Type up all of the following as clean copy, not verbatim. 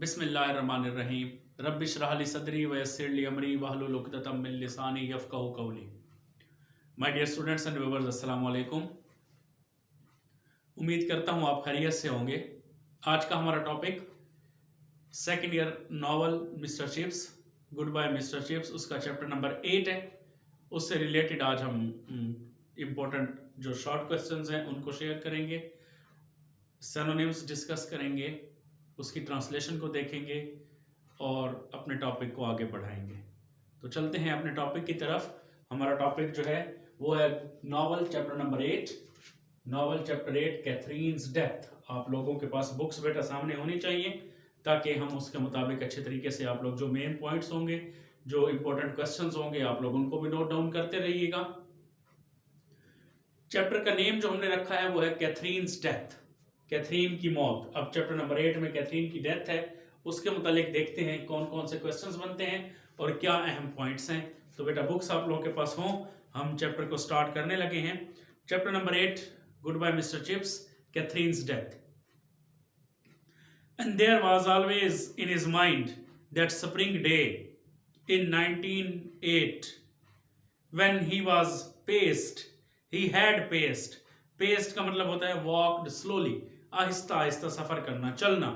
बिस्मिल्लाहिर्रहमानिर्रहीम रब्बिश्रह ली सदरी वयस्सिर ली अमरी वहलुल उक़दतम मिन लिसानी यफ़क़हू क़ौली। My dear students and viewers, अस्सलाम वालेकुम। उम्मीद करता हूँ आप खैरियत से होंगे। आज का हमारा topic second year novel mister Chips, good bye mister Chips, उसका चैप्टर नंबर 8 है। उससे रिलेटेड आज हम इम्पोर्टेंट जो शॉर्ट क्वेश्चंस हैं उनको शेयर करेंगे, सिनोनिम्स डिस्कस करेंगे, उसकी ट्रांसलेशन को देखेंगे और अपने टॉपिक को आगे बढ़ाएंगे। तो चलते हैं अपने टॉपिक की तरफ। हमारा टॉपिक जो है वो है novel chapter number 8। Novel chapter 8 Catherine's death. आप लोगों के पास बुक्स बेटा सामने होनी चाहिए ताकि हम उसके मुताबिक अच्छे तरीके से आप लोग जो मेन पॉइंट्स होंगे, जो इंपॉर्टेंट क्वेश्चंस होंगे, आप लोग उनको भी नोट डाउन करते रहिएगा। चैप्टर का नेम जो हमने रखा है वो है कैथरीन्स डेथ, कैथरीन की मौत। अब चैप्टर नंबर 8 में कैथरीन की डेथ है, उसके मुतालिक देखते हैं कौन कौन से क्वेश्चंस बनते हैं और क्या अहम पॉइंट्स हैं। तो बेटा बुक्स आप लोगों के पास हों, हम चैप्टर को स्टार्ट करने लगे हैं। Chapter number 8, good bye mister Chips, Catherine's death. And there was always in his mind that spring day in 1908 when he had paced का मतलब होता है walked slowly, आहिस्ता आहिस्ता सफर करना, चलना।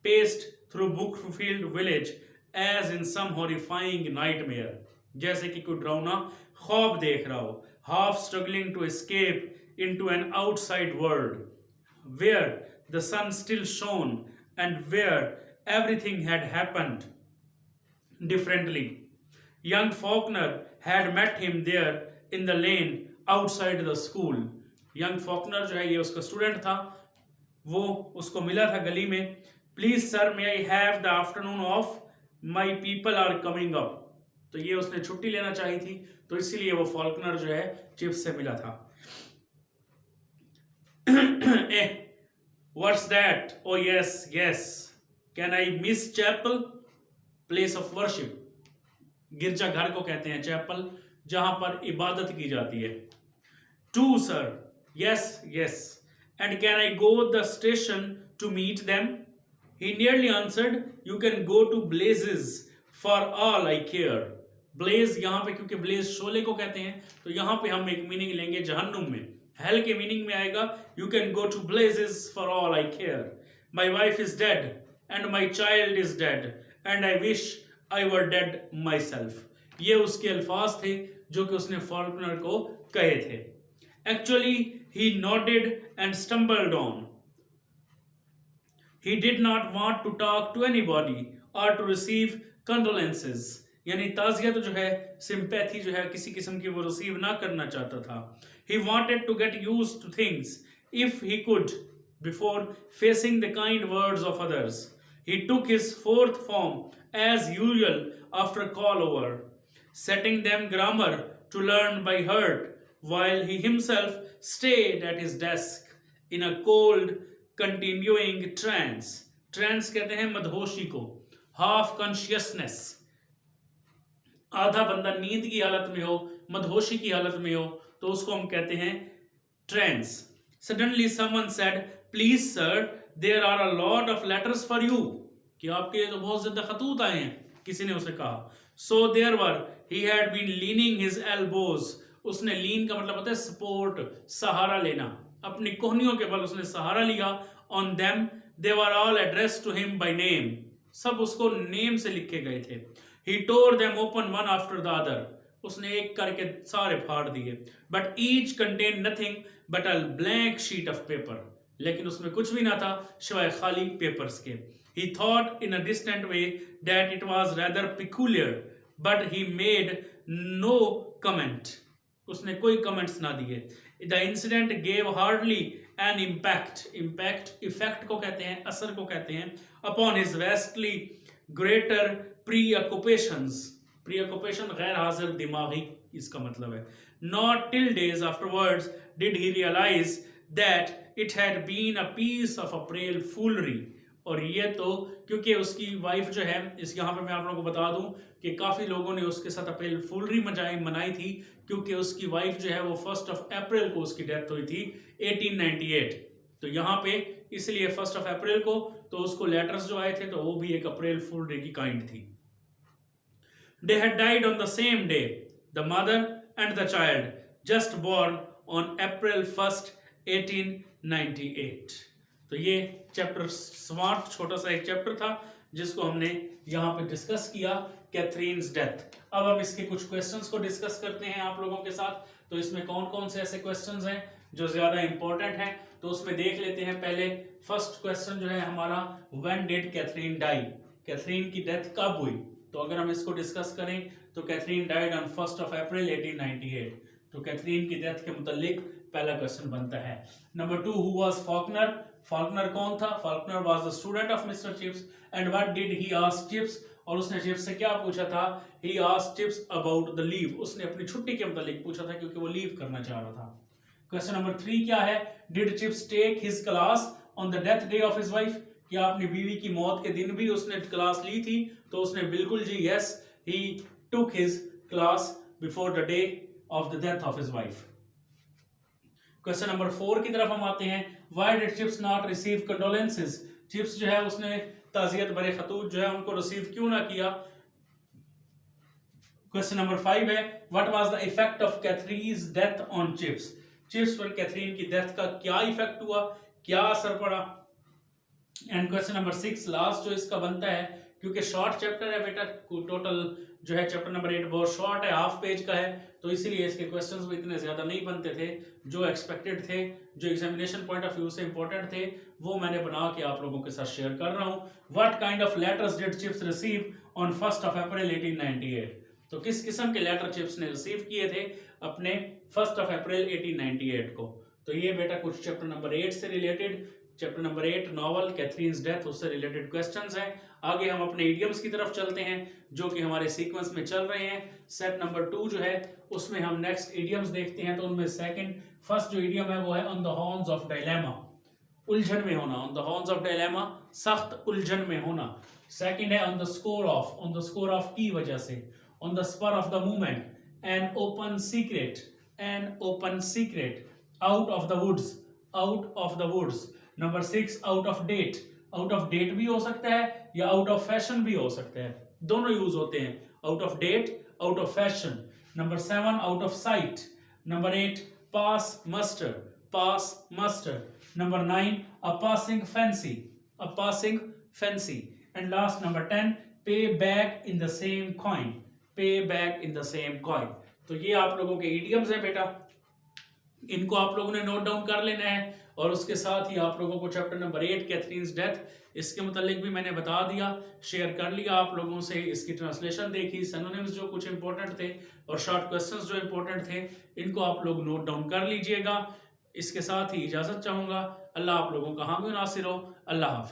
paced through Brookfield village as in some horrifying nightmare, जैसे कि कोई डरावना ख्वाब देख रहा हो। half struggling to escape into an outside world where the sun still shone and where everything had happened differently. Young Faulkner had met him there in the lane outside the school. Young Faulkner जो है ये उसका student था, वो उसको मिला था गली में। Please sir, may I have the afternoon off? My people are coming up. तो ये उसने छुट्टी लेना चाहिए थी, तो इसीलिए वो फॉल्कनर जो है चिप्स से मिला था। What's that? Oh yes, yes. Can I miss chapel? Place of worship. गिरजा घर को कहते हैं चैपल, जहां पर इबादत की जाती है। Two, sir. Yes, yes. And can I go the station to meet them? He nearly answered, you can go to Blazes for all I care. Blaze यहाँ पे क्योंकि Blaze शोले को कहते हैं, तो यहाँ पे हम एक मीनिंग लेंगे जहन्नुम में। हेल के मीनिंग में आएगा you can go to Blazes for all I care. My wife is dead and my child is dead and I wish I were dead myself. ये उसके अल्फाज थे जो कि उसने फॉल्कनर को कहे थे। Actually, he nodded and stumbled on. He did not want to talk to anybody or to receive condolences. यानी ताज़ियत जो है, सिंपैथी जो है, किसी किस्म की वो रिसीव ना करना चाहता था। He wanted to get used to things if he could before facing the kind words of others. He took his fourth form as usual after call over, setting them grammar to learn by heart while he himself stayed at his desk in a cold continuing trance. Trance कहते हैं मदहोशी को। Half consciousness, आधा बंदा नींद की हालत में हो, मदहोशी की हालत में हो, तो उसको हम कहते हैं trains. Suddenly someone said, please sir, there are a lot of letters for you. कि आपके तो बहुत ज्यादा खतूत आए हैं, किसी ने उसे कहा। So there were, he had been leaning his elbows. उसने लीन का मतलब होता है सपोर्ट, सहारा लेना, अपनी कोहनियों के बल उसने सहारा लिया। On them, they were all addressed to him by name. सब उसको नेम से लिखे गए थे। He tore them open one after the other. उसने एक करके सारे फाड़ दिए। But each contained nothing but a blank sheet of paper. लेकिन उसमें कुछ भी ना था सिवाय खाली पेपर्स के। He thought in a distant way that it was rather peculiar, but he made no comment. उसने कोई कमेंट्स ना दिए। The incident gave hardly an impact. Impact effect को कहते हैं, असर को कहते हैं। Upon his vastly greater preoccupations. Preoccupation गैर हाजिर दिमागी इसका मतलब है। Not till days afterwards did he realize that it had been a piece of April foolery. और ये तो क्योंकि उसकी वाइफ जो है, इस यहाँ पे मैं आप लोगों को बता दूं कि काफ़ी लोगों ने उसके साथ अप्रैल फुलरी मनाई थी, क्योंकि उसकी वाइफ जो है वो 1 अप्रैल को उसकी डेथ हुई थी 1898। तो यहाँ पे इसलिए 1 अप्रैल को, तो उसको लेटर्स जो आए थे तो वो भी एक अप्रैल फूल डे की काइंड थी। They had died on the same day, the mother and the child, just born on April 1st, 1898. तो ये चैप्टर स्मार्ट छोटा सा एक चैप्टर था जिसको हमने यहाँ पे डिस्कस किया, कैथरीन्स डेथ। अब हम इसके कुछ क्वेश्चंस को डिस्कस करते हैं आप लोगों के साथ। तो इसमें कौन कौन से ऐसे क्वेश्चंस हैं जो ज्यादा इंपॉर्टेंट हैं, तो उसमें देख लेते हैं। पहले फर्स्ट क्वेश्चन जो है हमारा, when did Catherine die, Catherine की डेथ कब हुई। तो अगर हम इसको डिस्कस करें तो कैथरीन डाइड ऑन 1 अप्रैल 1898। तो कैथरीन की डेथ के मुतालिक पहला क्वेश्चन बनता है। Number 2, who was Faulkner, Faulkner कौन था। Faulkner was the student of mister chips and what did he ask chips, और उसने चिप्स से क्या पूछा था, he asked chips about the leave, उसने अपनी छुट्टी के मुतालिक पूछा था क्योंकि वो लीव करना चाह रहा था। क्वेश्चन नंबर 3 क्या है, did Chips take his class on the death day of his wife, क्या अपनी बीवी की मौत के दिन भी उसने क्लास ली थी। तो उसने बिल्कुल जी yes, he took his class before the day of the death of his wife. Question number 4 की तरफ हम आते हैं, why did Chips not receive condolences, Chips जो है उसने ताज़ियत भरे खतूत जो है उनको रिसीव क्यों ना किया। क्वेश्चन नंबर 5 है, what was the effect of Catherine's death on chips, chips पर कैथरीन की डेथ का क्या इफेक्ट हुआ, क्या असर पड़ा। एंड क्वेश्चन नंबर 6 लास्ट जो इसका बनता है, क्योंकि शॉर्ट चैप्टर है बेटा, टोटल जो है चैप्टर नंबर 8 बहुत शॉर्ट है, हाफ पेज का है, तो इसीलिए इसके क्वेश्चंस भी इतने ज्यादा नहीं बनते थे। जो एक्सपेक्टेड थे, जो एग्जामिनेशन पॉइंट ऑफ व्यू से इंपॉर्टेंट थे, वो मैंने बना के आप लोगों के साथ शेयर कर रहा हूँ। What kind of letters did chips receive on 1 अप्रैल 1898, तो किस किस्म के लेटर चिप्स ने रिसीव किए थे अपने 1 अप्रैल 1898 को। तो ये बेटा कुछ चैप्टर नंबर 8 से related, chapter number 8 novel Catherine's death, उससे रिलेटेड क्वेश्चंस हैं। आगे हम अपने इडियम्स की तरफ चलते हैं जो कि हमारे सीक्वेंस में चल रहे हैं। सेट नंबर 2 जो है उसमें हम नेक्स्ट इडियम्स देखते हैं। तो उनमें फर्स्ट जो इडियम है वो है on the horns of dilemma, उलझन में होना, on the horns of dilemma, सख्त उलझन में होना। सेकंड है ऑन द स्कोर ऑफ की वजह से, on the spur of the movement, an open secret, out of the woods. Number 6 out of date भी हो सकता है या आउट ऑफ फैशन भी हो सकता है, दोनों यूज होते हैं, out of date, out of fashion. Number 7 out of sight. Number 8 pass muster. Number 9 a passing fancy. And last number 10 pay back in the same coin. तो ये आप लोगों के इडियम्स हैं बेटा, इनको आप लोगों ने नोट डाउन कर लेना है। और उसके साथ ही आप लोगों को चैप्टर नंबर 8 कैथरीन्स डेथ, इसके मुतालिक भी मैंने बता दिया, शेयर कर लिया आप लोगों से, इसकी ट्रांसलेशन देखी, सिनोनिम्स जो कुछ इंपॉर्टेंट थे और शॉर्ट क्वेश्चंस जो इंपॉर्टेंट थे, इनको आप लोग नोट डाउन कर लीजिएगा। इसके साथ ही इजाज़त चाहूँगा। अल्लाह आप लोगों का हामी नासिर हो। अल्लाह हाफ़िज़।